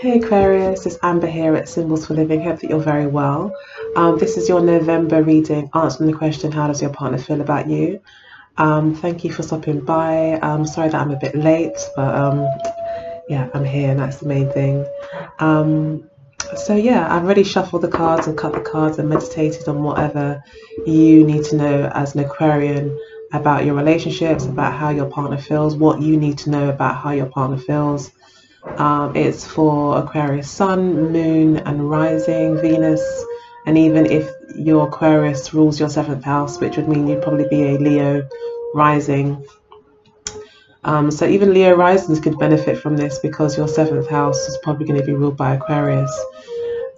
Hey Aquarius, it's Amber here at Symbols for Living. Hope that you're very well. This is your November reading, answering the question, how does your partner feel about you? Thank you for stopping by. Sorry that I'm a bit late, but yeah, I'm here and that's the main thing. So yeah, I've already shuffled the cards and cut the cards and meditated on whatever you need to know as an Aquarian about your relationships, about how your partner feels, what you need to know about how your partner feels. It's for Aquarius Sun, Moon and Rising, Venus, and even if your Aquarius rules your 7th house, which would mean you'd probably be a Leo rising. So even Leo risings could benefit from this because your 7th house is probably going to be ruled by Aquarius.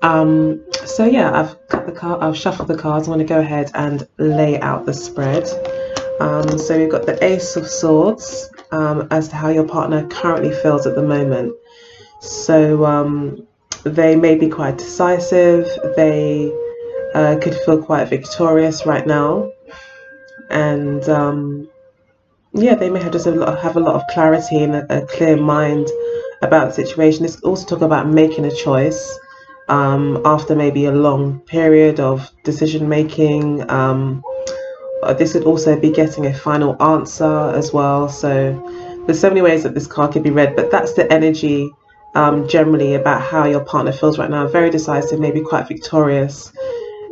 So yeah, I've shuffled the cards. I want to go ahead and lay out the spread. So we've got the Ace of Swords as to how your partner currently feels at the moment. So they may be quite decisive. They could feel quite victorious right now, and yeah, they may have just have a lot of clarity and a clear mind about the situation. This also talk about making a choice after maybe a long period of decision making. This could also be getting a final answer as well. So there's so many ways that this card could be read, but that's the energy generally about how your partner feels right now. Very decisive, maybe quite victorious,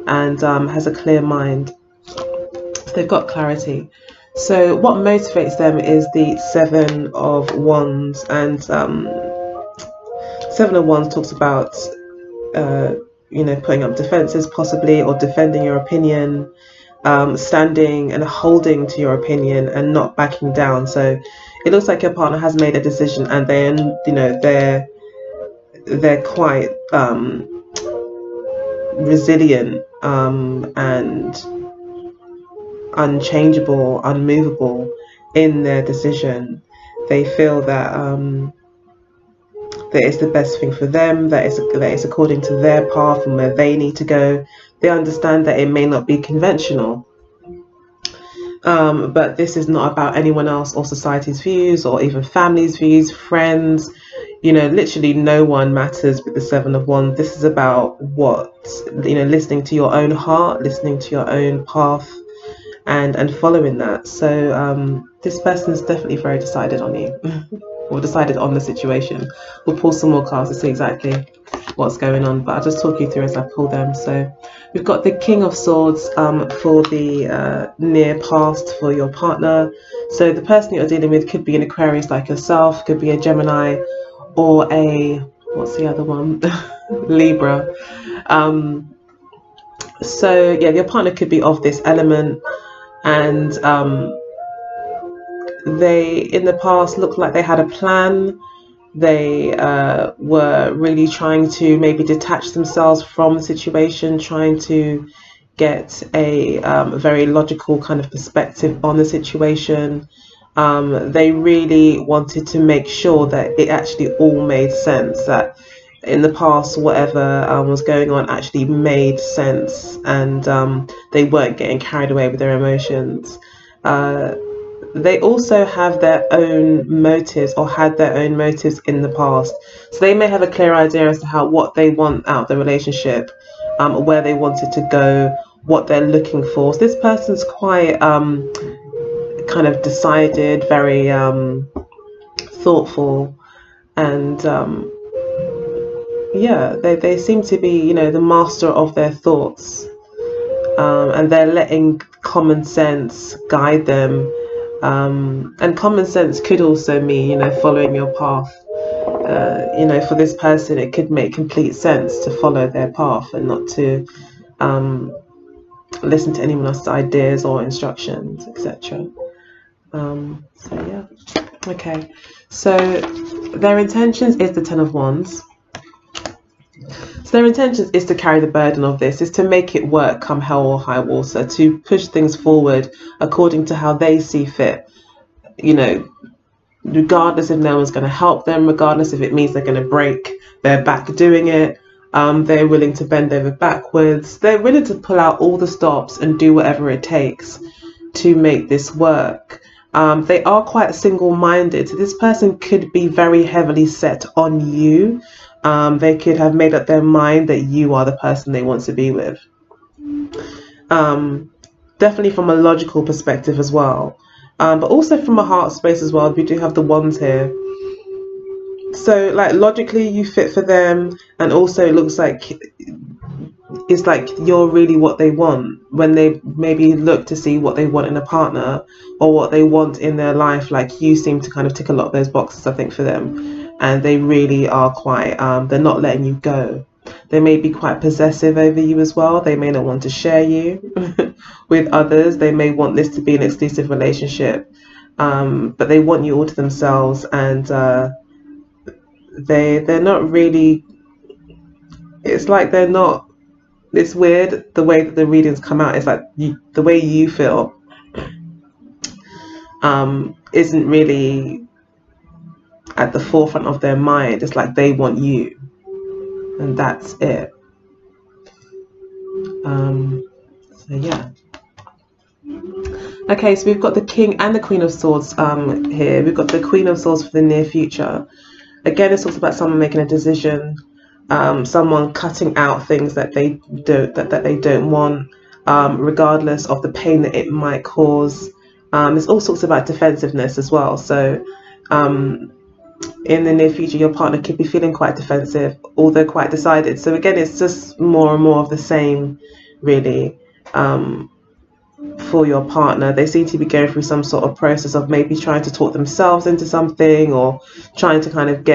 and has a clear mind. So they've got clarity. So what motivates them is the Seven of Wands, and Seven of Wands talks about putting up defenses possibly, or defending your opinion, standing and holding to your opinion and not backing down. So it looks like your partner has made a decision, and then they're quite resilient and unchangeable, unmovable in their decision. They feel that that it's the best thing for them, that it's according to their path and where they need to go. They understand that it may not be conventional, but this is not about anyone else or society's views or even family's views, friends. Literally no one matters with the Seven of Wands. This is about listening to your own heart, listening to your own path, and following that. So this person is definitely very decided on you or decided on the situation. We'll pull some more cards to see exactly what's going on, but I'll just talk you through as I pull them. So we've got the King of Swords for the near past for your partner. So the person you're dealing with could be an Aquarius like yourself, could be a Gemini, or a, what's the other one? Libra. So yeah, your partner could be of this element, and they in the past looked like they had a plan. They were really trying to maybe detach themselves from the situation, trying to get a very logical kind of perspective on the situation. They really wanted to make sure that it actually all made sense, that in the past whatever was going on actually made sense, and they weren't getting carried away with their emotions. They also have their own motives, or had their own motives in the past. So they may have a clear idea as to what they want out of the relationship, where they want it to go, what they're looking for. So this person's quite kind of decided, very thoughtful, and yeah, they seem to be, the master of their thoughts, and they're letting common sense guide them. And common sense could also mean, following your path. For this person, it could make complete sense to follow their path and not to listen to anyone else's ideas or instructions, etc. So yeah, okay. So their intentions is the Ten of Wands. So their intentions is to carry the burden of this, is to make it work come hell or high water, to push things forward according to how they see fit, regardless if no one's going to help them, regardless if it means they're going to break their back doing it. They're willing to bend over backwards. They're willing to pull out all the stops and do whatever it takes to make this work. They are quite single-minded. So this person could be very heavily set on you. They could have made up their mind that you are the person they want to be with. Definitely from a logical perspective as well. But also from a heart space as well. We do have the wands here. So like logically you fit for them, and also it looks like it's like you're really what they want when they maybe look to see what they want in a partner or what they want in their life. Like you seem to kind of tick a lot of those boxes, I think, for them, and they really are quite they're not letting you go. They may be quite possessive over you as well. They may not want to share you with others. They may want this to be an exclusive relationship, but they want you all to themselves, and they're not really, it's like they're not, it's weird the way that the readings come out. It's like the way you feel isn't really at the forefront of their mind. It's like they want you, and that's it. So yeah. Okay, so we've got the King and the Queen of Swords here. We've got the Queen of Swords for the near future. Again, it's also about someone making a decision, someone cutting out things that they don't want, regardless of the pain that it might cause. There's all sorts about defensiveness as well. So in the near future, your partner could be feeling quite defensive, although quite decided. So again, it's just more and more of the same, really. For your partner, they seem to be going through some sort of process of maybe trying to talk themselves into something, or trying to kind of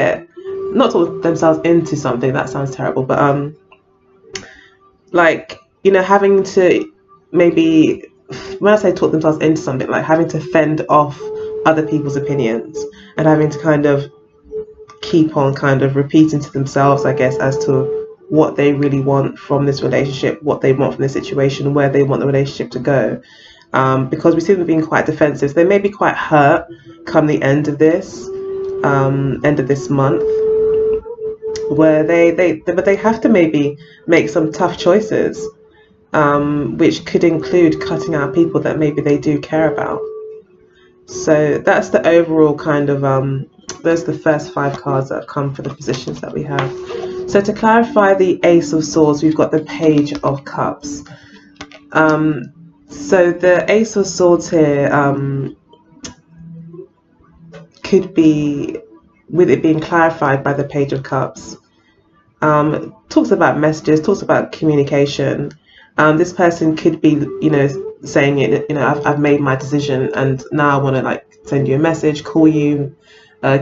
not talk themselves into something, that sounds terrible, but like, you know, having to maybe, when I say talk themselves into something, like having to fend off other people's opinions and having to kind of keep on kind of repeating to themselves, I guess, as to what they really want from this relationship, what they want from this situation, where they want the relationship to go. Because we see them being quite defensive. They may be quite hurt come the end of this month, where they have to maybe make some tough choices, which could include cutting out people that maybe they do care about. So that's the overall kind of those are the first 5 cards that have come for the positions that we have. So to clarify the Ace of Swords, we've got the Page of Cups. So the Ace of Swords here could be, with it being clarified by the Page of Cups, talks about messages, talks about communication. This person could be, you know, saying it, you know, I've made my decision and now I want to like send you a message, call you,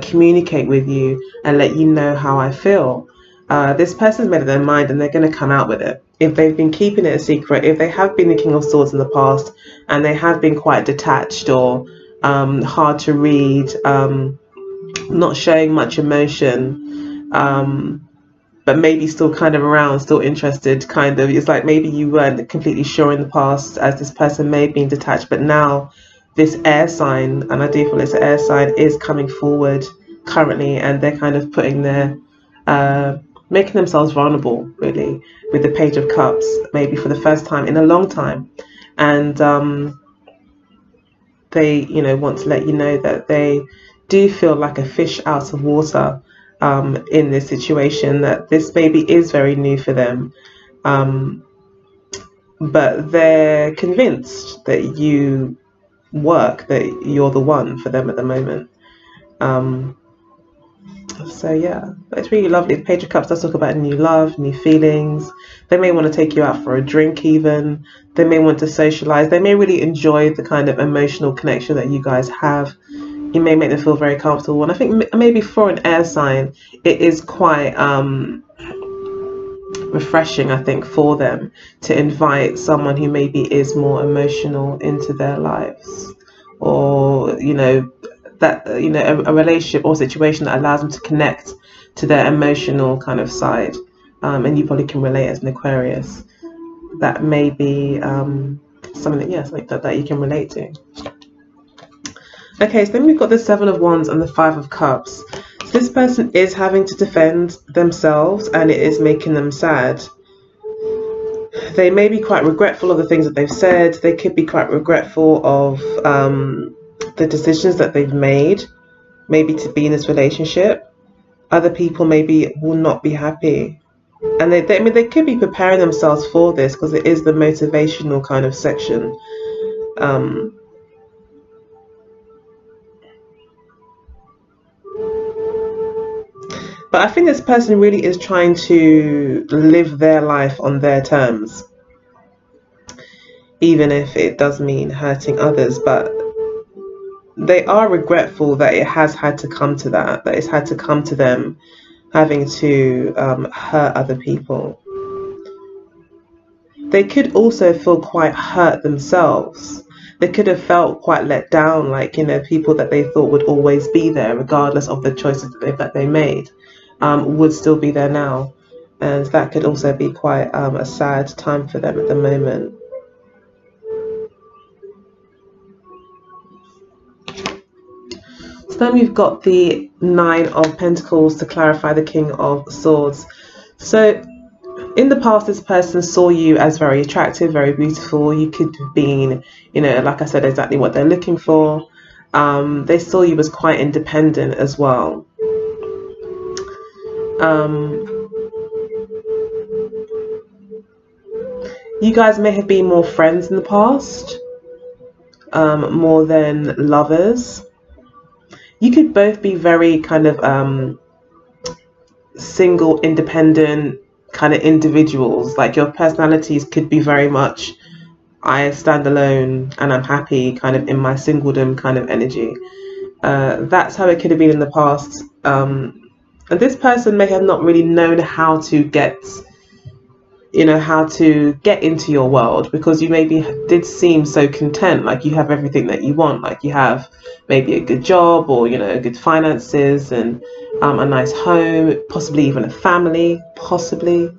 communicate with you and let you know how I feel. This person's made up their mind and they're going to come out with it. If they've been keeping it a secret, if they have been the King of Swords in the past and they have been quite detached or hard to read, not showing much emotion, but maybe still kind of around, still interested, kind of, it's like maybe you weren't completely sure in the past, as this person may have been detached, but now this air sign, and I do feel it's an air sign, is coming forward currently, and they're kind of putting their making themselves vulnerable, really, with the Page of Cups, maybe for the first time in a long time. And they, you know, want to let you know that they do feel like a fish out of water in this situation, that this maybe is very new for them. But they're convinced that you work, that you're the one for them at the moment. So yeah, but it's really lovely. The Page of Cups does talk about new love, new feelings. They may want to take you out for a drink even. They may want to socialize. They may really enjoy the kind of emotional connection that you guys have. You may make them feel very comfortable. And I think maybe for an air sign, it is quite refreshing, I think, for them to invite someone who maybe is more emotional into their lives, or, you know, that, you know, a relationship or situation that allows them to connect to their emotional kind of side. And you probably can relate as an Aquarius. That may be something that, yeah, something that you can relate to. Okay, so then we've got the Seven of Wands and the Five of Cups. So this person is having to defend themselves and it is making them sad. They may be quite regretful of the things that they've said. They could be quite regretful of the decisions that they've made, maybe to be in this relationship, other people maybe will not be happy. And I mean, they could be preparing themselves for this because it is the motivational kind of section. But I think this person really is trying to live their life on their terms, even if it does mean hurting others. But they are regretful that it has had to come to that it's had to come to them having to hurt other people. They could also feel quite hurt themselves. They could have felt quite let down, like, you know, people that they thought would always be there, regardless of the choices that they made, would still be there now. And that could also be quite a sad time for them at the moment. So then we've got the Nine of Pentacles to clarify the King of Swords. So in the past, this person saw you as very attractive, very beautiful. You could have been, you know, like I said, exactly what they're looking for. They saw you as quite independent as well. You guys may have been more friends in the past, more than lovers. You could both be very kind of single, independent kind of individuals. Like your personalities could be very much, I stand alone and I'm happy, kind of in my singledom kind of energy. That's how it could have been in the past. And this person may have not really known how to get, you know, how to get into your world, because you maybe did seem so content, like you have everything that you want, like you have maybe a good job, or, you know, good finances, and a nice home, possibly even a family, possibly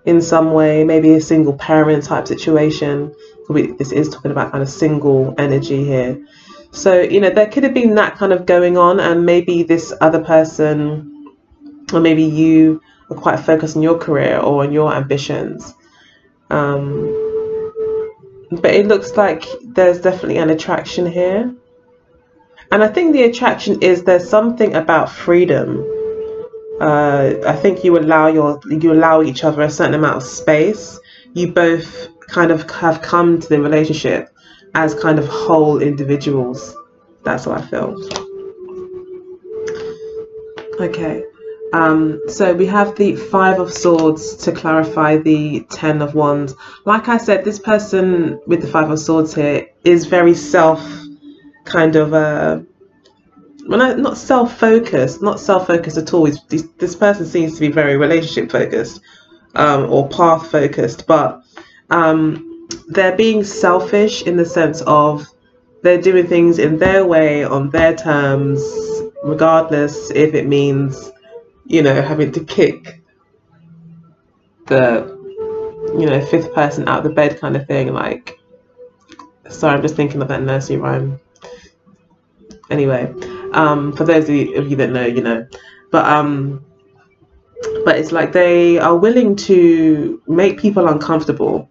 in some way, maybe a single parent type situation. This is talking about kind of single energy here. So, you know, there could have been that kind of going on, and maybe this other person, or maybe you, are quite focused on your career or on your ambitions. But it looks like there's definitely an attraction here. And I think the attraction is there's something about freedom. I think you allow each other a certain amount of space. You both kind of have come to the relationship as kind of whole individuals. That's how I feel. Okay. So we have the Five of Swords to clarify the Ten of Wands. Like I said, this person with the Five of Swords here is very not self-focused at all. This person seems to be very relationship focused, or path focused, but they're being selfish in the sense of they're doing things in their way, on their terms, regardless if it means, you know, having to kick the, you know, fifth person out of the bed kind of thing. Like, sorry, I'm just thinking of that nursery rhyme. Anyway, for those of you that know, you know. But it's like they are willing to make people uncomfortable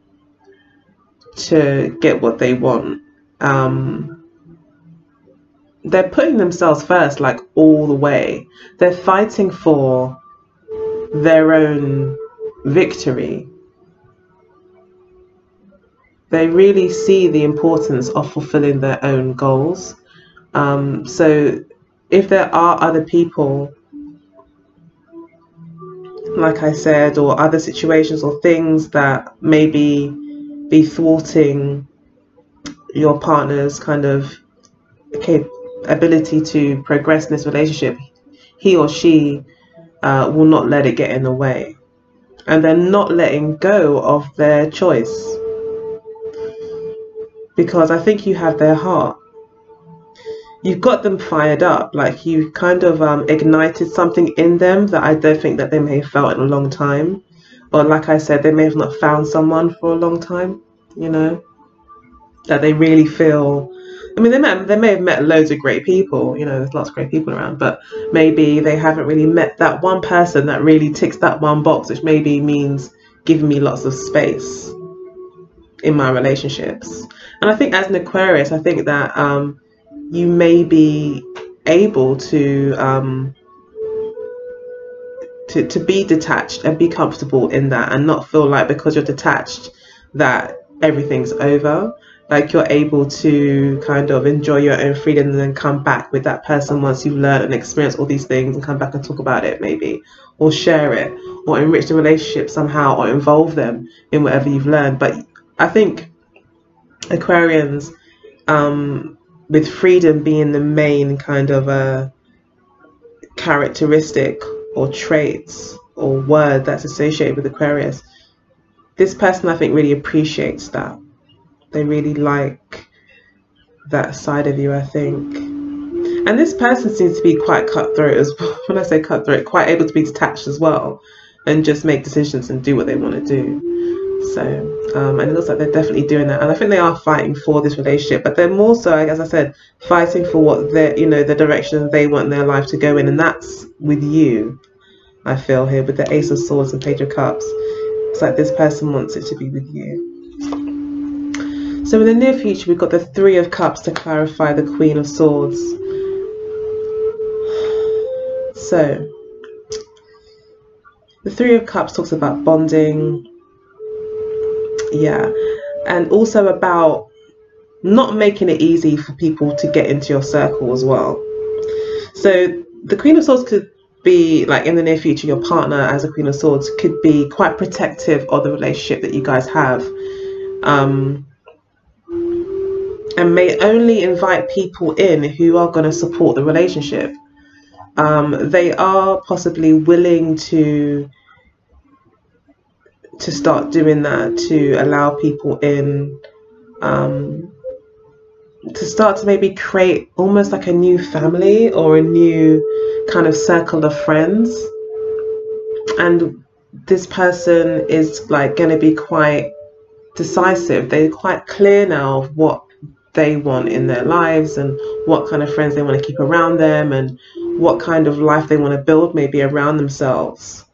to get what they want. They're putting themselves first, like all the way. They're fighting for their own victory. They really see the importance of fulfilling their own goals. So if there are other people, like I said, or other situations or things that maybe be thwarting your partner's kind of ability to progress in this relationship, he or she will not let it get in the way, and they're not letting go of their choice, because I think you have their heart. You've got them fired up, like you kind of ignited something in them that I don't think that they may have felt in a long time, or like I said, they may have not found someone for a long time, you know, that they really feel. I mean, they may have met loads of great people, you know, there's lots of great people around, but maybe they haven't really met that one person that really ticks that one box, which maybe means giving me lots of space in my relationships. And I think as an Aquarius, I think that you may be able to be detached and be comfortable in that, and not feel like because you're detached that everything's over. Like you're able to kind of enjoy your own freedom and then come back with that person once you've learned and experienced all these things, and come back and talk about it maybe, or share it, or enrich the relationship somehow, or involve them in whatever you've learned. But I think Aquarians, with freedom being the main kind of characteristic or traits or word that's associated with Aquarius, this person I think really appreciates that. They really like that side of you, I think. And this person seems to be quite cutthroat as well. When I say cutthroat, quite able to be detached as well, and just make decisions and do what they want to do. So and it looks like they're definitely doing that, and I think they are fighting for this relationship, but they're more so, as I said, fighting for what they're, you know, the direction they want their life to go in, and that's with you. I feel here with the Ace of Swords and Page of Cups, it's like this person wants it to be with you. So in the near future, we've got the Three of Cups to clarify the Queen of Swords. So the Three of Cups talks about bonding, yeah, and also about not making it easy for people to get into your circle as well. So the Queen of Swords could be like, in the near future, your partner as a Queen of Swords could be quite protective of the relationship that you guys have, and may only invite people in who are going to support the relationship. They are possibly willing to start doing that, to allow people in, to start to maybe create almost like a new family or a new kind of circle of friends. And this person is like going to be quite decisive. They're quite clear now of what they want in their lives, and what kind of friends they want to keep around them, and what kind of life they want to build maybe around themselves.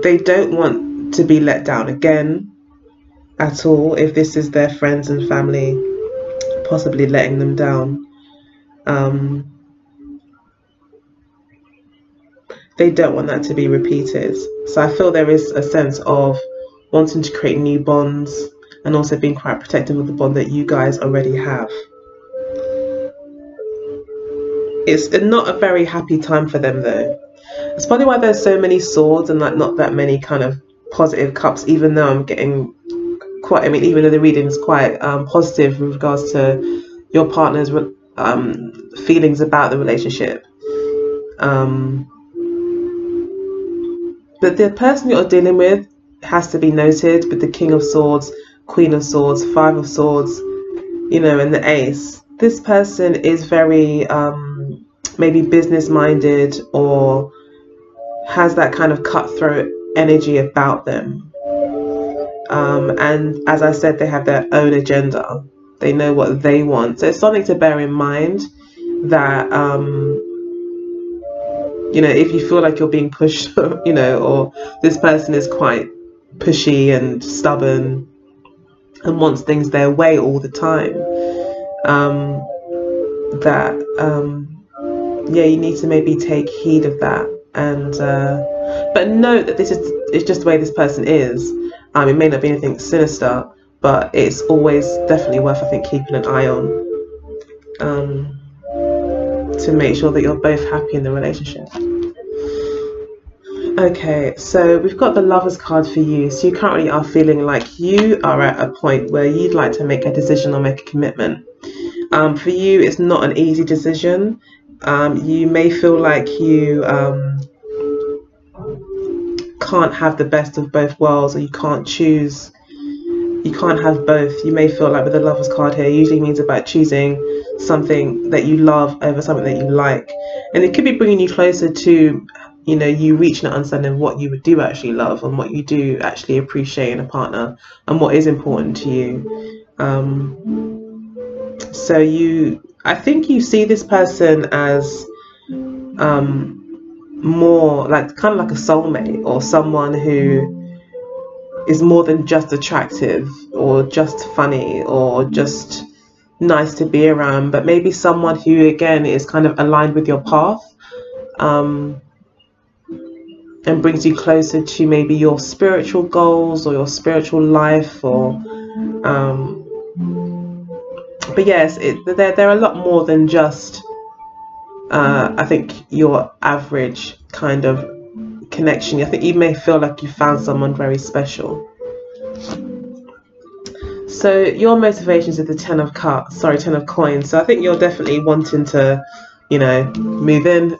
They don't want to be let down again at all if this is their friends and family possibly letting them down. They don't want that to be repeated. So I feel there is a sense of wanting to create new bonds, and also being quite protective of the bond that you guys already have. It's not a very happy time for them though. It's probably why there's so many swords and like not that many kind of positive cups, even though I'm getting quite, I mean, even though the reading is quite positive with regards to your partner's feelings about the relationship. But the person you're dealing with has to be noted, with the King of Swords, Queen of Swords, Five of Swords, you know, and the Ace. This person is very maybe business minded, or has that kind of cutthroat energy about them. And as I said, they have their own agenda. They know what they want. So it's something to bear in mind that, you know, if you feel like you're being pushed, you know, or this person is quite pushy and stubborn and wants things their way all the time, yeah, you need to maybe take heed of that, and but note that this is, it's just the way this person is. It may not be anything sinister, but it's always definitely worth, I think, keeping an eye on, to make sure that you're both happy in the relationship. Okay, so we've got the Lovers card for you. So you currently are feeling like you are at a point where you'd like to make a decision or make a commitment. For you, it's not an easy decision. You may feel like you can't have the best of both worlds, or you can't choose, you can't have both. You may feel like, with the Lovers card here, usually means about choosing something that you love over something that you like, and it could be bringing you closer to, you know, you reaching an understanding of what you do actually love, and what you do actually appreciate in a partner, and what is important to you. So I think you see this person as more like kind of like a soulmate, or someone who is more than just attractive, or just funny, or just nice to be around, but maybe someone who again is kind of aligned with your path, and brings you closer to maybe your spiritual goals or your spiritual life, or but yes, they're a lot more than just I think your average kind of connection. I think you may feel like you found someone very special. So your motivations are the 10 of cups, sorry, 10 of coins. So I think you're definitely wanting to, you know, move in,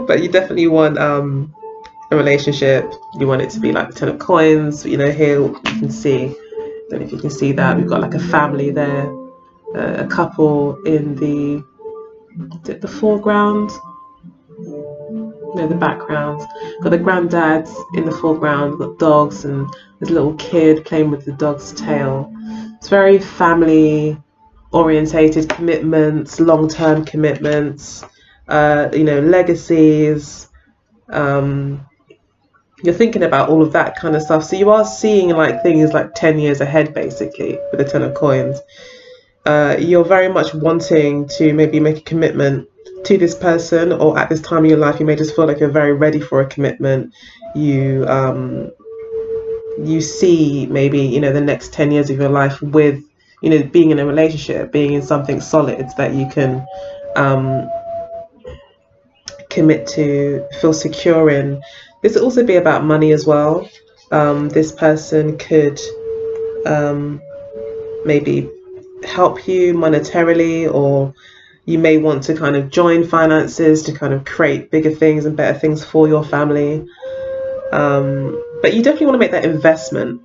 but you definitely want a relationship. You want it to be like the 10 of coins. You know, here you can see, I don't know if you can see that we've got like a family there, a couple in the foreground. No, the background. Got the granddad in the foreground, got dogs, and this little kid playing with the dog's tail. It's very family orientated, commitments, long-term commitments, you know, legacies. You're thinking about all of that kind of stuff. So you are seeing like things like 10 years ahead, basically, with the 10 of coins. You're very much wanting to maybe make a commitment to this person, or at this time in your life you may just feel like you're very ready for a commitment. You see maybe, you know, the next 10 years of your life with, you know, being in a relationship, being in something solid that you can commit to, feel secure in. This will also be about money as well. This person could maybe help you monetarily, or you may want to kind of join finances to kind of create bigger things and better things for your family. But you definitely want to make that investment.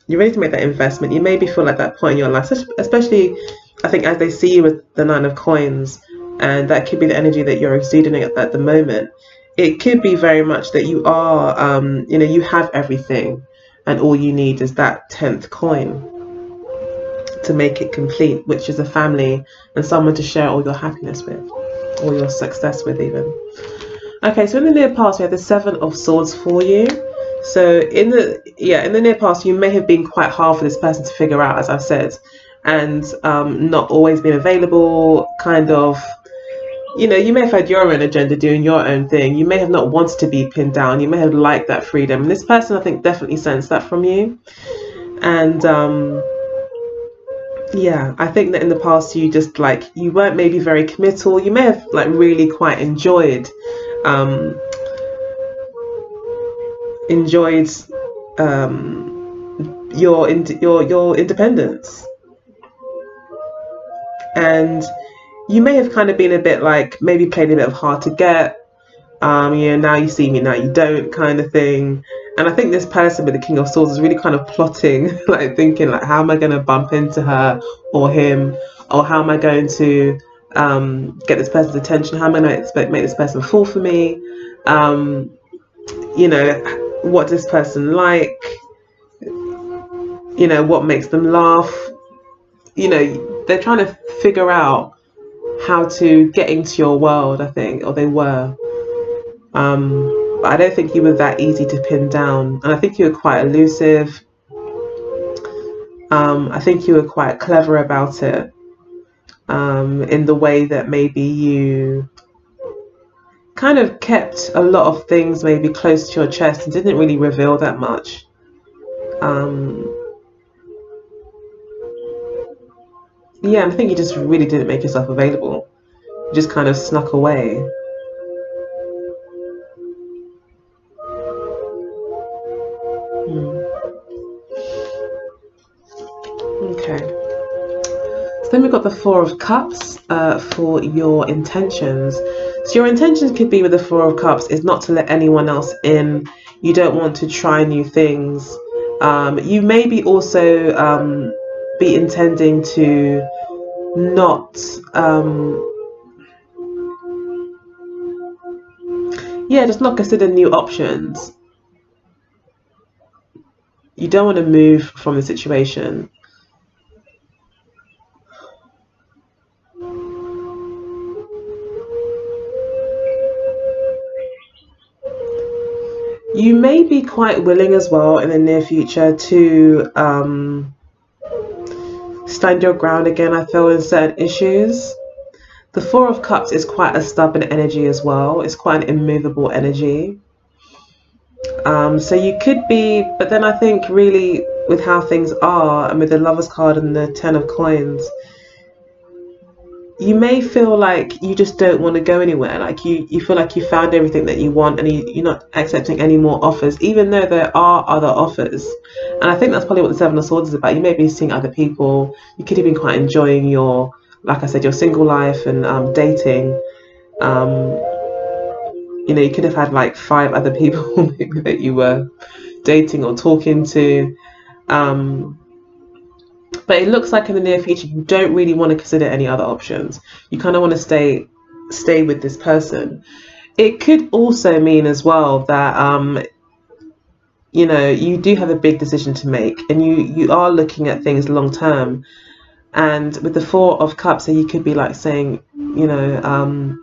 You're ready to make that investment. You maybe feel like that point in your life, especially I think as they see you with the 9 of coins, and that could be the energy that you're exuding at the moment. It could be very much that you are, you know, you have everything and all you need is that 10th coin to make it complete, which is a family and someone to share all your happiness with, or your success with even. Okay, so in the near past we have the 7 of swords for you. So in the near past you may have been quite hard for this person to figure out, as I've said, and not always been available, kind of, you know, you may have had your own agenda doing your own thing. You may have not wanted to be pinned down. You may have liked that freedom, and this person I think definitely sensed that from you. And yeah, I think that in the past you just like, you weren't maybe very committal. You may have like really quite enjoyed your independence, and you may have kind of been a bit like, maybe played a bit of hard to get, you know, now you see me, now you don't kind of thing. And I think this person with the King of Swords is really kind of plotting, like thinking like, how am I going to bump into her or him, or how am I going to get this person's attention? How am I going to make this person fall for me? You know, what does this person like? You know, what makes them laugh? You know, they're trying to figure out how to get into your world, I think, or they were. But I don't think you were that easy to pin down, and I think you were quite elusive. I think you were quite clever about it, in the way that maybe you kind of kept a lot of things maybe close to your chest and didn't really reveal that much. Yeah, and I think you just really didn't make yourself available. You just kind of snuck away. Okay. So then we've got the 4 of Cups for your intentions. So your intentions could be with the 4 of Cups is not to let anyone else in. You don't want to try new things. You may be also be intending to not just not consider new options. You don't want to move from the situation. You may be quite willing as well in the near future to stand your ground again, I feel, in certain issues. The Four of Cups is quite a stubborn energy as well. It's quite an immovable energy. So you could be, but then I think really with how things are, and with the Lover's card and the Ten of Coins, you may feel like you just don't want to go anywhere. Like you feel like you found everything that you want, and you're not accepting any more offers, even though there are other offers. And I think that's probably what the Seven of Swords is about. You may be seeing other people. You could have been quite enjoying your, like I said, your single life and dating. You know, you could have had like 5 other people maybe that you were dating or talking to. But it looks like in the near future you don't really want to consider any other options. You kind of want to stay with this person. It could also mean as well that you know, you do have a big decision to make, and you are looking at things long term. And with the Four of Cups, so you could be like saying, you know,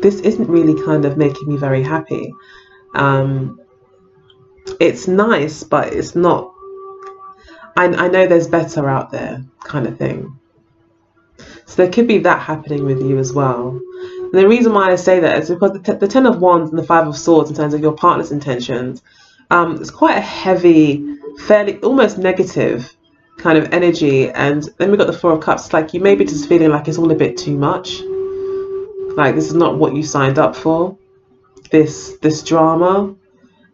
this isn't really kind of making me very happy. It's nice, but it's not. I know there's better out there, kind of thing. So there could be that happening with you as well. And the reason why I say that is because the Ten of Wands and the Five of Swords, in terms of your partner's intentions, it's quite a heavy, fairly almost negative kind of energy. And then we've got the Four of Cups. It's like you may be just feeling like it's all a bit too much. Like this is not what you signed up for. This drama,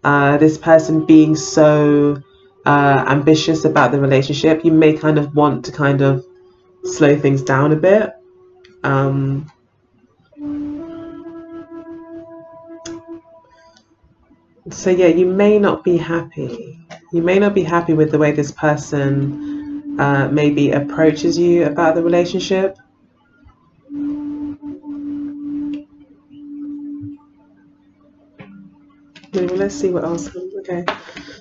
this person being so ambitious about the relationship, you may kind of want to kind of slow things down a bit. So yeah, you may not be happy. You may not be happy with the way this person maybe approaches you about the relationship. Maybe let's see what else. Okay,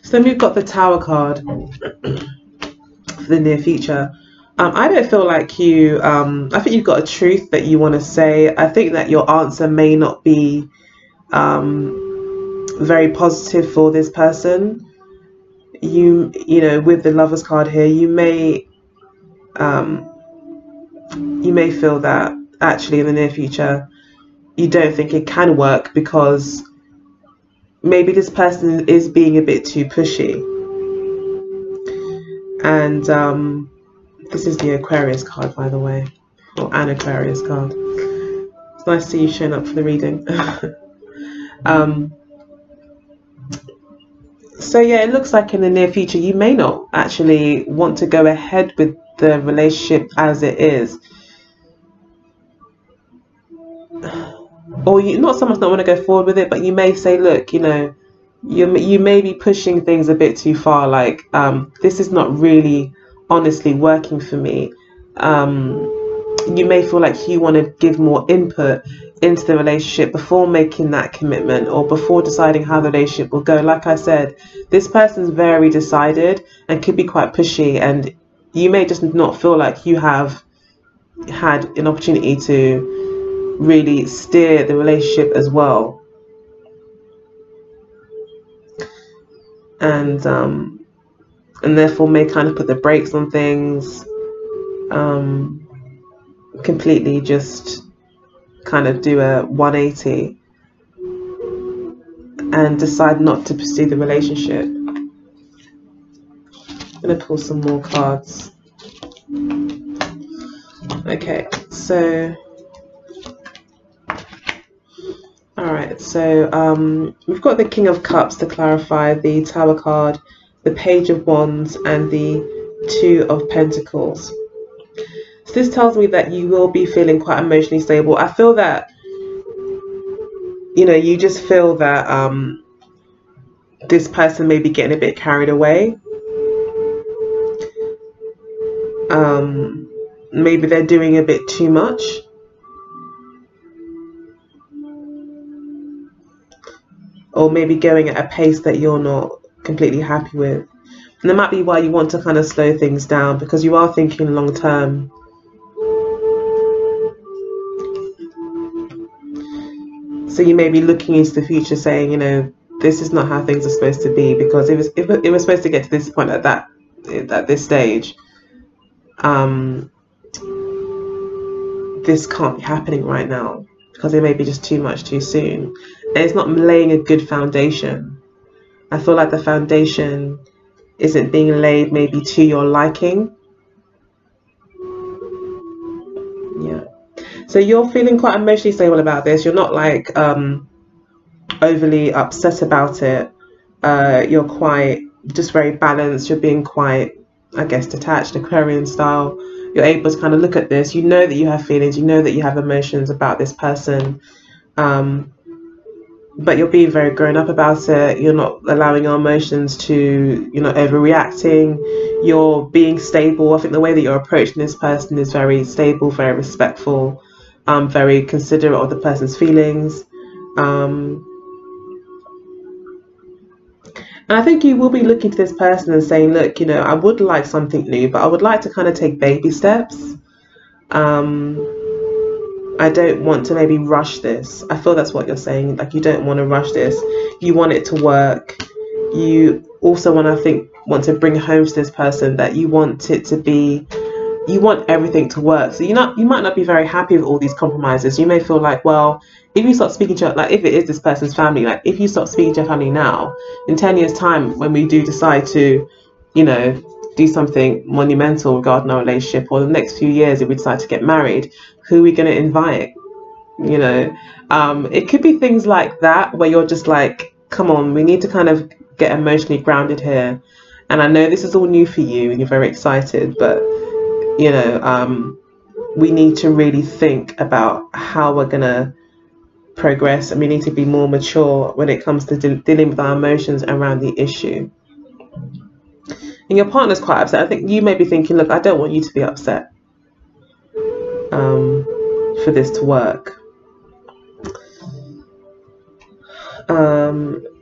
so then we've got the Tower card for the near future. I don't feel like you, I think you've got a truth that you want to say. I think that your answer may not be very positive for this person. You know, with the Lover's card here, you may feel that actually in the near future you don't think it can work, because maybe this person is being a bit too pushy. And this is the Aquarius card, by the way, or an Aquarius card. It's nice to see you showing up for the reading. So yeah, it looks like in the near future you may not actually want to go ahead with the relationship as it is. Or you not so much not want to go forward with it, but you may say, look, you know, you may be pushing things a bit too far. Like this is not really honestly working for me. You may feel like you want to give more input into the relationship before making that commitment, or before deciding how the relationship will go. Like I said, this person's very decided and could be quite pushy, and you may just not feel like you have had an opportunity to really steer the relationship as well. And therefore may kind of put the brakes on things, completely just kind of do a 180 and decide not to pursue the relationship. I'm going to pull some more cards. Okay, so alright, so we've got the King of Cups to clarify, the Tower card, the Page of Wands, and the Two of Pentacles. So this tells me that you will be feeling quite emotionally stable. I feel that, you know, you just feel that this person may be getting a bit carried away. Maybe they're doing a bit too much. Or maybe going at a pace that you're not completely happy with. And that might be why you want to kind of slow things down, because you are thinking long term. So you may be looking into the future saying, you know, this is not how things are supposed to be, because if it was supposed to get to this point at this stage, this can't be happening right now because it may be just too much too soon. And it's not laying a good foundation. I feel like the foundation isn't being laid maybe to your liking. Yeah. So you're feeling quite emotionally stable about this. You're not like overly upset about it. You're quite just very balanced. You're being quite, I guess, detached, Aquarian style. You're able to kind of look at this. You know that you have feelings. You know that you have emotions about this person. But you're being very grown up about it. You're not allowing your emotions to, you're not overreacting. You're being stable. I think the way that you're approaching this person is very stable, very respectful, very considerate of the person's feelings. And I think you will be looking to this person and saying, look, you know, I would like something new, but I would like to kind of take baby steps. I don't want to maybe rush this. I feel that's what you're saying. Like, you don't want to rush this. You want it to work. You also want to bring home to this person that you want it to be, you want everything to work. So you might not be very happy with all these compromises. You may feel like, well, if you start speaking to your, like, if it is this person's family, like if you stop speaking to your family now, in 10 years time, when we do decide to, you know, do something monumental regarding our relationship, or the next few years if we decide to get married, who are we going to invite? You know, it could be things like that where you're just like, come on, we need to kind of get emotionally grounded here. And I know this is all new for you and you're very excited, but you know, we need to really think about how we're gonna progress, and we need to be more mature when it comes to dealing with our emotions around the issue. And your partner's quite upset. I think you may be thinking, look, I don't want you to be upset for this to work.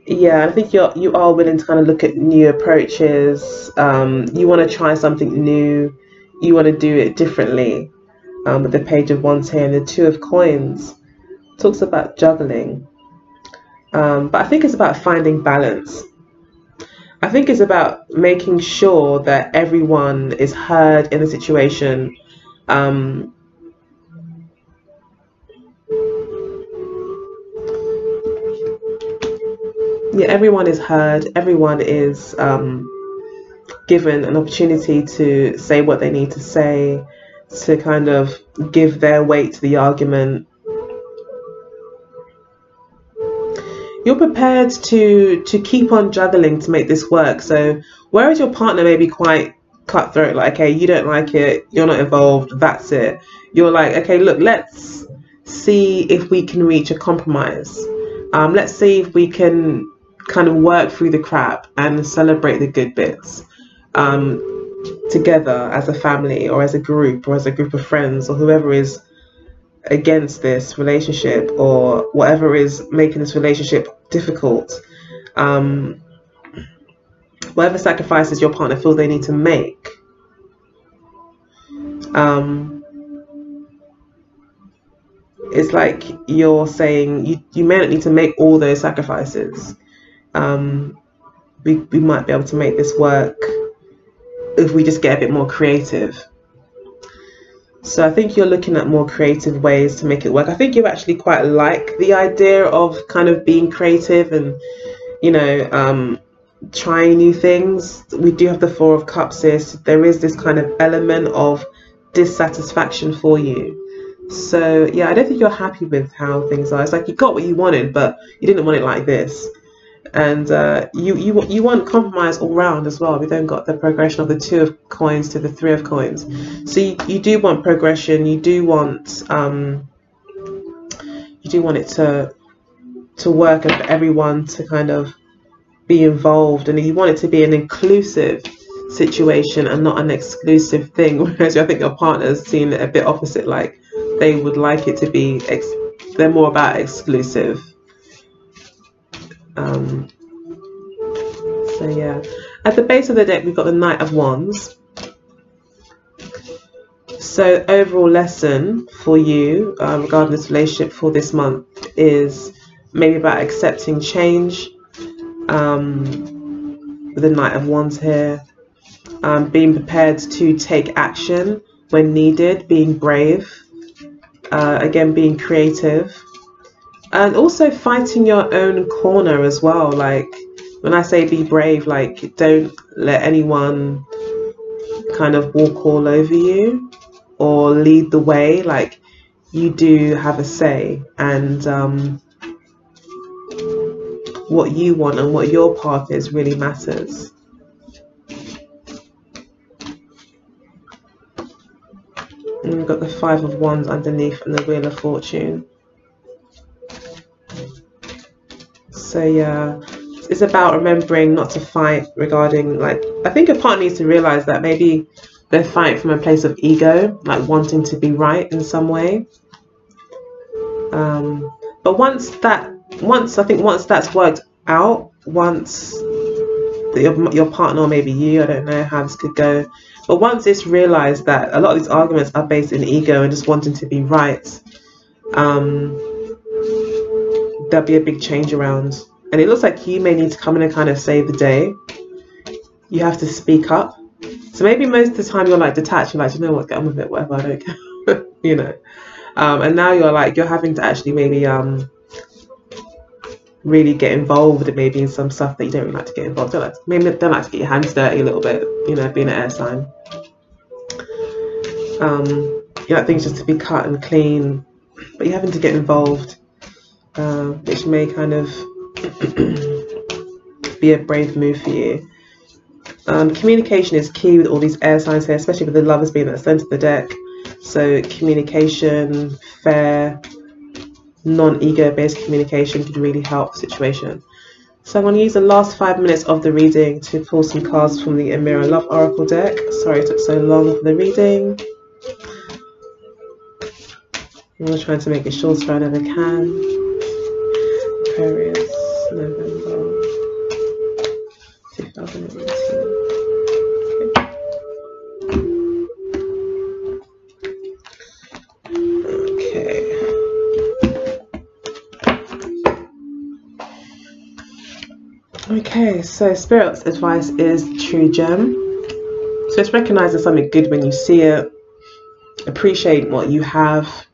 Yeah, I think you are willing to kind of look at new approaches. You want to try something new. You want to do it differently. With the Page of Wands here and the Two of Coins, talks about juggling. But I think it's about finding balance. I think it's about making sure that everyone is heard in the situation. Yeah, everyone is heard. Everyone is given an opportunity to say what they need to say, to kind of give their weight to the argument. You're prepared to keep on juggling to make this work. So whereas your partner may be quite cutthroat, like, okay, you don't like it, you're not involved, that's it. You're like, okay, look, let's see if we can reach a compromise. Let's see if we can kind of work through the crap and celebrate the good bits together as a family, or as a group, or as a group of friends, or whoever is against this relationship, or whatever is making this relationship difficult. Whatever sacrifices your partner feels they need to make, it's like you're saying you may not need to make all those sacrifices. We might be able to make this work if we just get a bit more creative. So I think you're looking at more creative ways to make it work. I think you actually quite like the idea of kind of being creative and, you know, trying new things. We do have the Four of Cups here. So there is this kind of element of dissatisfaction for you. So yeah, I don't think you're happy with how things are. It's like you got what you wanted, but you didn't want it like this. And you want compromise all round as well. We then got the progression of the Two of Coins to the Three of Coins. So you do want progression. You do want it to work, and for everyone to kind of be involved, and you want it to be an inclusive situation and not an exclusive thing. Whereas I think your partner's seen it a bit opposite, like they would like it to be they're more about exclusive. So yeah, at the base of the deck we've got the Knight of Wands. So overall lesson for you regarding this relationship for this month is maybe about accepting change, with the Knight of Wands here. being prepared to take action when needed, being brave, again being creative, and also fighting your own corner as well. Like when I say be brave, like don't let anyone kind of walk all over you or lead the way. Like you do have a say, and what you want and what your path is really matters. And we've got the Five of Wands underneath and the Wheel of Fortune. So yeah, it's about remembering not to fight regarding, like, I think a partner needs to realize that maybe they're fighting from a place of ego, like wanting to be right in some way. But once that's worked out, once your partner, or maybe you, I don't know how this could go, but once it's realized that a lot of these arguments are based in ego and just wanting to be right, there'll be a big change around. And it looks like you may need to come in and kind of save the day. You have to speak up. So maybe most of the time you're like detached, you're like, you know what, get on with it, whatever, I don't care. You know. And now you're having to actually maybe really get involved, maybe in some stuff that you don't really like to get involved. Maybe don't like to get your hands dirty a little bit, you know, being an air sign. You like things just to be cut and clean, but you're having to get involved, which may kind of be a brave move for you. Communication is key with all these air signs here, especially with the Lovers being at the center of the deck. So communication, fair, non-ego based communication could really help the situation. So I'm going to use the last 5 minutes of the reading to pull some cards from the Amira Love Oracle deck. Sorry it took so long for the reading. I'm going to try to make it short so I never can. Aquarius, November 2018. Okay, so Spirit's advice is true gem. So it's recognizing something good when you see it. Appreciate what you have.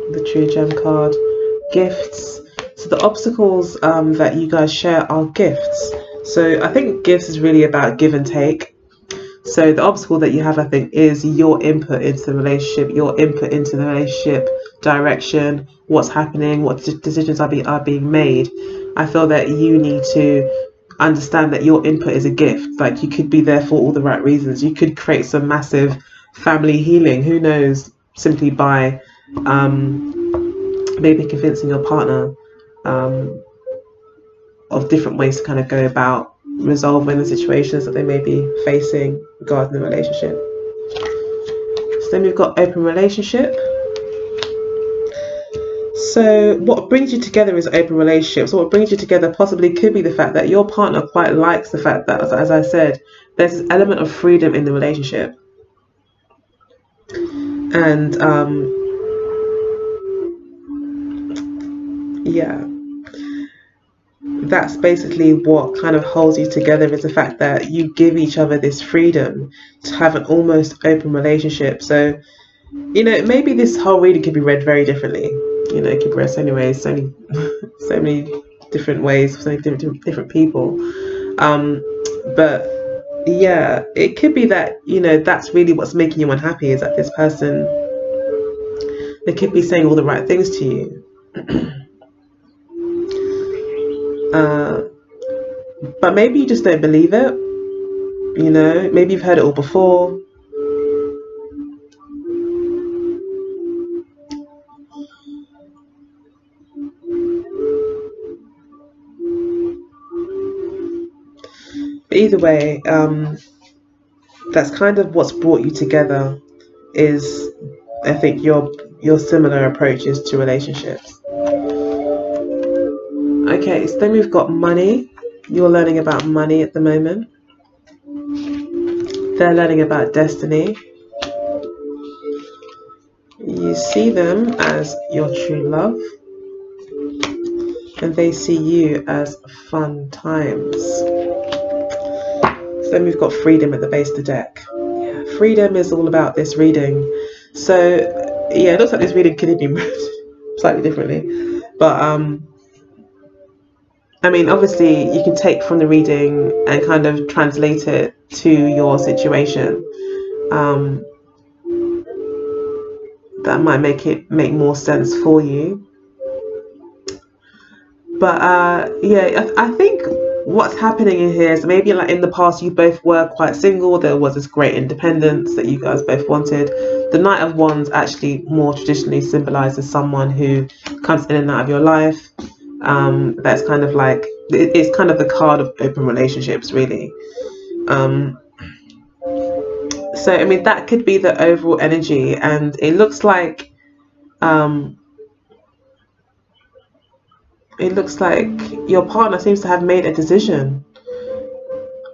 The true gem card. Gifts. So the obstacles that you guys share are gifts. So I think gifts is really about give and take. So the obstacle that you have, I think, is your input into the relationship, your input into the relationship direction, what's happening, what decisions are being made. I feel that you need to understand that your input is a gift. Like, you could be there for all the right reasons. You could create some massive family healing, who knows, simply by maybe convincing your partner of different ways to kind of go about resolving the situations that they may be facing regarding the relationship. So then we've got open relationship. So what brings you together is open relationship. So what brings you together possibly could be the fact that your partner quite likes the fact that, as I said, there's this element of freedom in the relationship. And yeah, that's basically what kind of holds you together, is the fact that you give each other this freedom to have an almost open relationship. So, you know, maybe this whole reading could be read very differently. You know, it could be read so many ways, so many different ways, so many different people. But yeah, it could be that, you know, that's really what's making you unhappy, is that this person, they could be saying all the right things to you. But maybe you just don't believe it. You know, maybe you've heard it all before. But either way, that's kind of what's brought you together, is, I think, your similar approaches to relationships. Okay, so then we've got money. You're learning about money at the moment. They're learning about destiny. You see them as your true love, and they see you as fun times. So then we've got freedom at the base of the deck. Yeah, freedom is all about this reading. So yeah, it looks like this reading could be moved slightly differently, but I mean, obviously you can take from the reading and kind of translate it to your situation. That might make more sense for you. But yeah, I think what's happening in here is maybe like in the past you both were quite single. There was this great independence that you guys both wanted. The Knight of Wands actually more traditionally symbolizes someone who comes in and out of your life. That's kind of like, it's kind of the card of open relationships, really. So I mean, that could be the overall energy, and it looks like your partner seems to have made a decision.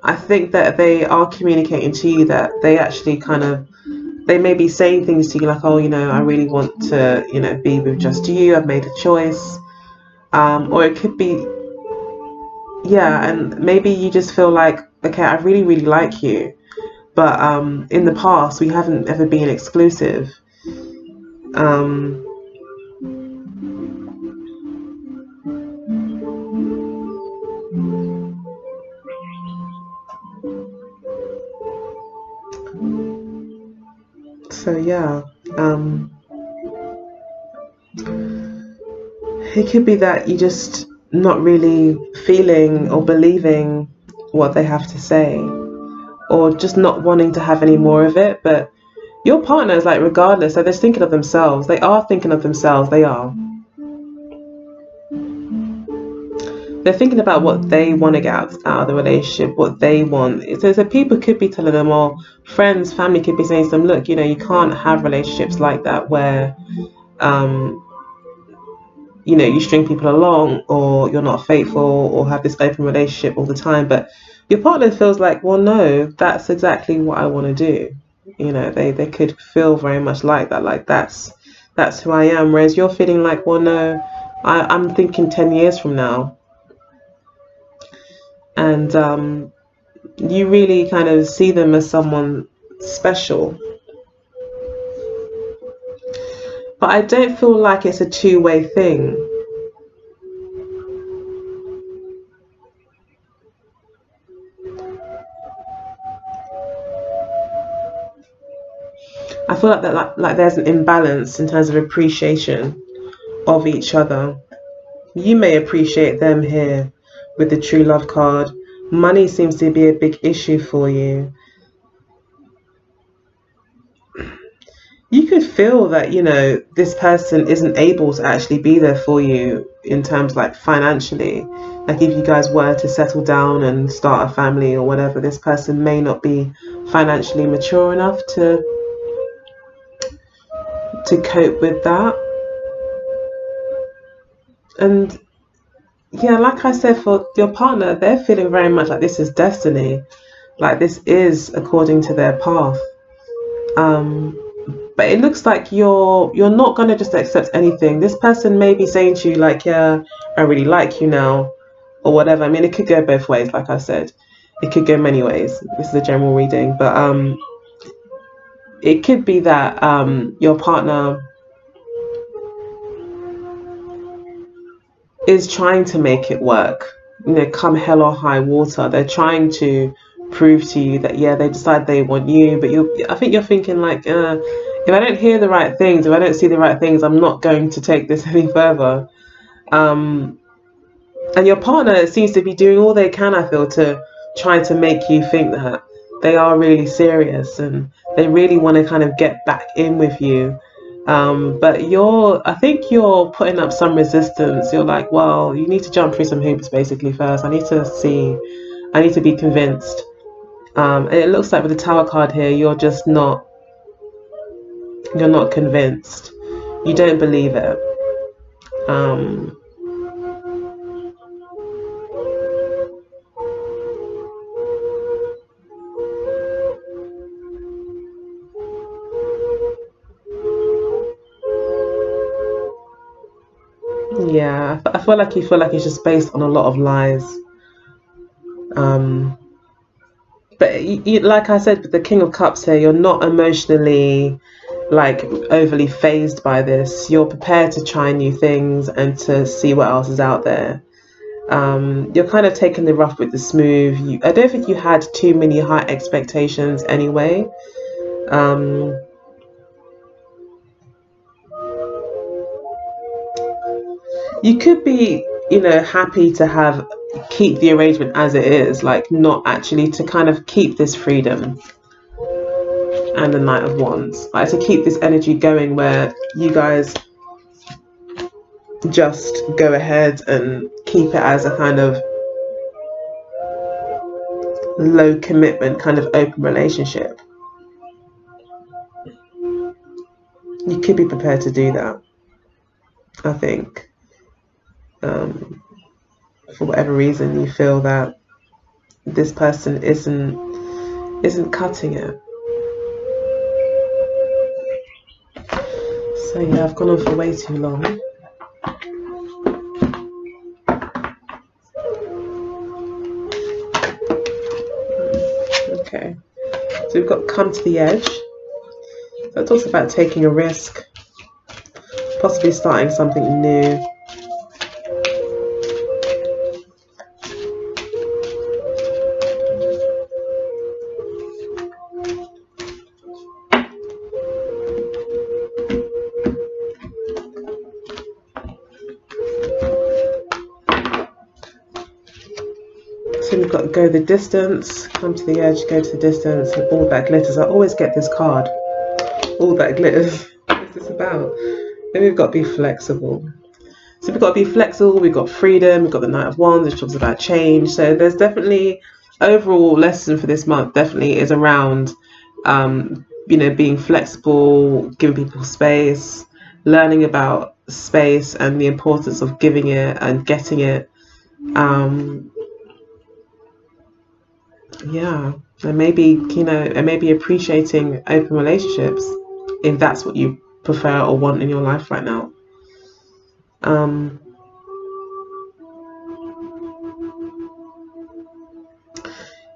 I think that they are communicating to you that they actually they may be saying things to you like, oh, I really want to, be with just you. I've made a choice. Or it could be, yeah, and maybe you just feel like, okay, I really, really like you. But in the past, we haven't ever been exclusive. So yeah, it could be that you just not really feeling or believing what they have to say, or just not wanting to have any more of it. But your partner is like, regardless, so they're thinking of themselves. They are thinking of themselves. They are. They're thinking about what they want to get out of the relationship, what they want. So people could be telling them, or friends, family could be saying to them, look, you can't have relationships like that where, you string people along, or you're not faithful, or have this open relationship all the time. But your partner feels like, well, no, that's exactly what I want to do. They could feel very much like that, like that's who I am. Whereas you're feeling like, well, no, I'm thinking 10 years from now. And you really kind of see them as someone special. But I don't feel like it's a two-way thing. I feel like there's an imbalance in terms of appreciation of each other. You may appreciate them here with the true love card. Money seems to be a big issue for you. You could feel that, this person isn't able to actually be there for you in terms like financially. Like if you guys were to settle down and start a family or whatever, this person may not be financially mature enough to cope with that. And yeah, like I said, for your partner, they're feeling very much like this is destiny, like this is according to their path. But it looks like you're not going to just accept anything. This person may be saying to you like, yeah, I really like you now, or whatever. I mean, it could go both ways. Like I said, it could go many ways. This is a general reading, but it could be that your partner is trying to make it work, come hell or high water. They're trying to prove to you that, yeah, they decide they want you, but I think you're thinking like, if I don't hear the right things, if I don't see the right things, I'm not going to take this any further. And your partner seems to be doing all they can, I feel, to try to make you think that they are really serious and they really want to kind of get back in with you. But I think you're putting up some resistance. You're like, well, you need to jump through some hoops basically first. I need to be convinced. And it looks like with the Tower card here, you're not convinced. You don't believe it. Yeah, I feel like you feel like it's just based on a lot of lies. But like I said, with the King of Cups here, you're not emotionally like overly phased by this. You're prepared to try new things and to see what else is out there. You're kind of taking the rough with the smooth. I don't think you had too many high expectations anyway. You could be, happy to keep the arrangement as it is, like not actually to kind of keep this freedom and the Knight of Wands, like to keep this energy going where you guys just go ahead and keep it as a kind of low commitment, kind of open relationship. You could be prepared to do that, I think. For whatever reason you feel that this person isn't cutting it. So yeah, I've gone on for way too long. Okay, so we've got come to the edge. So it talks about taking a risk, possibly starting something new. So we've got go the distance, come to the edge, go to the distance, and all that glitters. I always get this card, all that glitters. What's this about? Then we've got be flexible. So we've got to be flexible, we've got freedom, we've got the Knight of Wands, which talks about change. So there's definitely, overall lesson for this month definitely is around, being flexible, giving people space, learning about space and the importance of giving it and getting it. Yeah, and maybe appreciating open relationships if that's what you prefer or want in your life right now.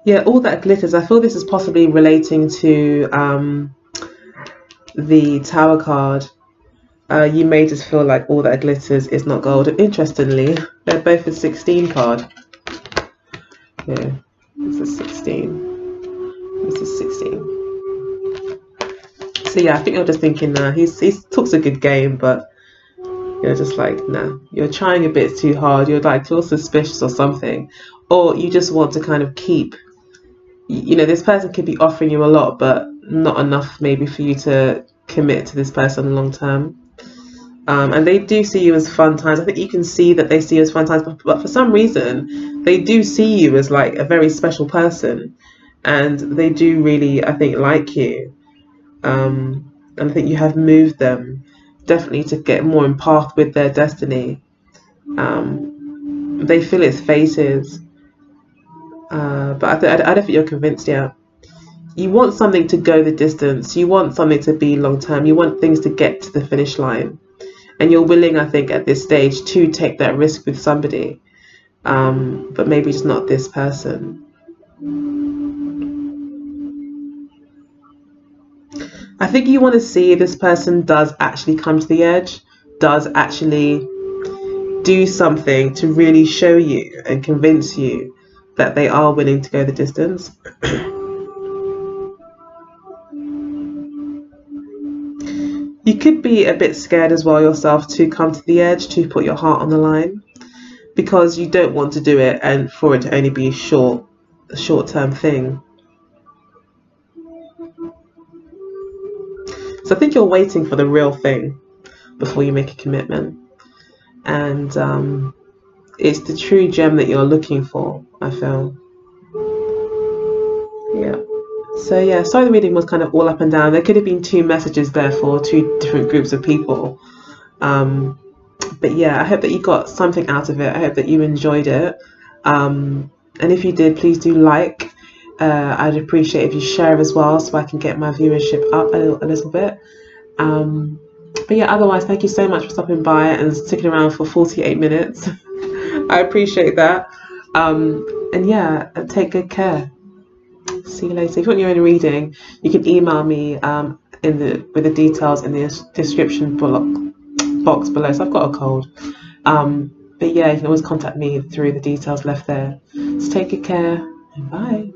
Yeah, all that glitters. I feel this is possibly relating to the Tower card. You may just feel like all that glitters is not gold. And interestingly, they're both a 16 card. Yeah, this is 16. This is 16. So yeah, I think you're just thinking, he talks a good game, but you're just like, nah, you're trying a bit too hard. You're like, feel suspicious or something, or you just want to kind of keep. This person could be offering you a lot, but not enough maybe for you to commit to this person long term. And they do see you as fun times. I think you can see that they see you as fun times, but for some reason, they do see you as like a very special person. And they do really, I think, like you. And I think you have moved them definitely to get more in path with their destiny. They feel its faces. But I don't think you're convinced yet. You want something to go the distance. You want something to be long term. You want things to get to the finish line. And you're willing, I think, at this stage to take that risk with somebody. But maybe just not this person. I think you want to see if this person does actually come to the edge, does actually do something to really show you and convince you that they are willing to go the distance. You could be a bit scared as well yourself to come to the edge, to put your heart on the line, because you don't want to do it and for it to only be a short-term thing. So I think you're waiting for the real thing before you make a commitment. And it's the true gem that you're looking for, I feel. Yeah. So yeah, sorry the reading was kind of all up and down. There could have been two messages there for two different groups of people. But yeah, I hope that you got something out of it. I hope that you enjoyed it. And if you did, please do like. I'd appreciate if you share as well, so I can get my viewership up a little bit. But yeah, otherwise, thank you so much for stopping by and sticking around for 48 minutes. I appreciate that. And yeah, take good care. See you later. If you want your own reading, you can email me with the details in the description box below. So I've got a cold. But yeah, you can always contact me through the details left there. So take good care and bye.